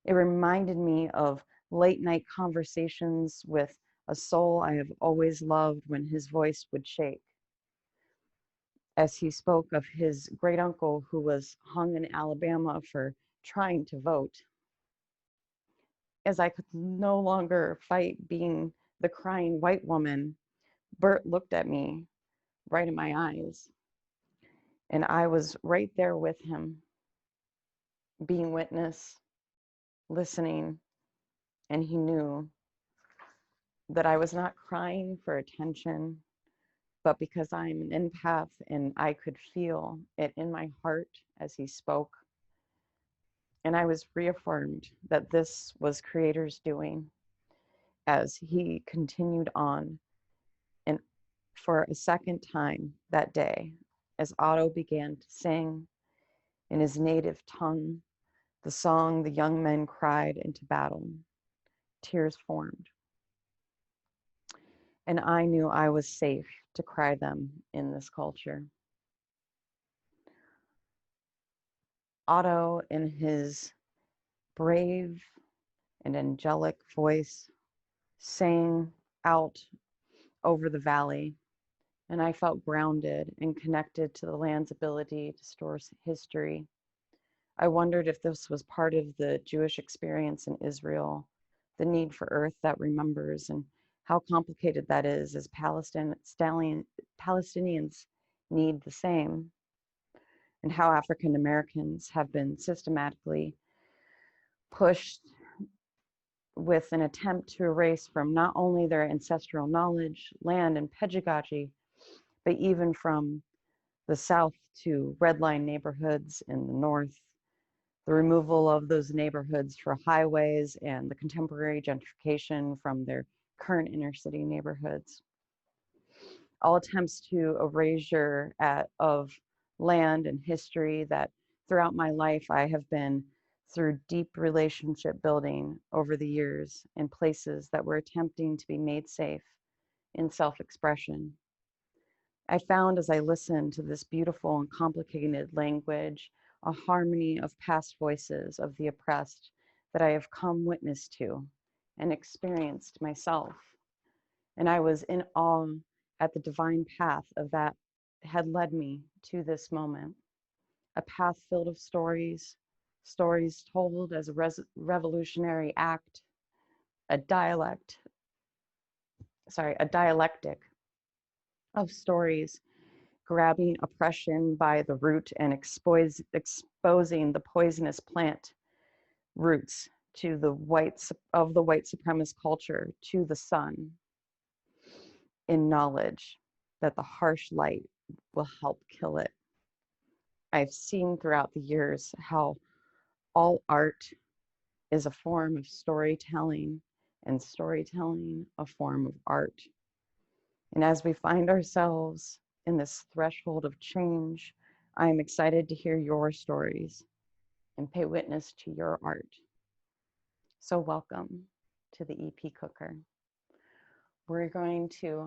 It reminded me of late night conversations with a soul I have always loved when his voice would shake, as he spoke of his great uncle who was hung in Alabama for trying to vote. As I could no longer fight being the crying white woman, Bert looked at me right in my eyes, and I was right there with him, being witness, listening, and he knew that I was not crying for attention, but because I'm an empath and I could feel it in my heart as he spoke. And I was reaffirmed that this was Creator's doing as he continued on. And for a second time that day, as Otto began to sing in his native tongue, the song the young men cried into battle, tears formed. And I knew I was safe to cry them in this culture. Otto, in his brave and angelic voice, sang out over the valley, and I felt grounded and connected to the land's ability to store history. I wondered if this was part of the Jewish experience in Israel, the need for earth that remembers, and how complicated that is, as Palestinians need the same, and how African Americans have been systematically pushed with an attempt to erase from not only their ancestral knowledge, land, and pedagogy, but even from the south to red line neighborhoods in the north, the removal of those neighborhoods for highways, and the contemporary gentrification from their current inner city neighborhoods. All attempts to erasure of land and history that throughout my life I have been through deep relationship building over the years in places that were attempting to be made safe in self-expression. I found as I listened to this beautiful and complicated language, a harmony of past voices of the oppressed that I have come witness to and experienced myself. And I was in awe at the divine path of that had led me to this moment, a path filled of stories, stories told as a revolutionary act, a dialectic of stories grabbing oppression by the root and exposing the poisonous plant roots to the white supremacist culture to the sun, in knowledge that the harsh light will help kill it. I've seen throughout the years how all art is a form of storytelling, and storytelling a form of art. And as we find ourselves in this threshold of change, I'm excited to hear your stories and pay witness to your art. So welcome to the EP Cooker. We're going to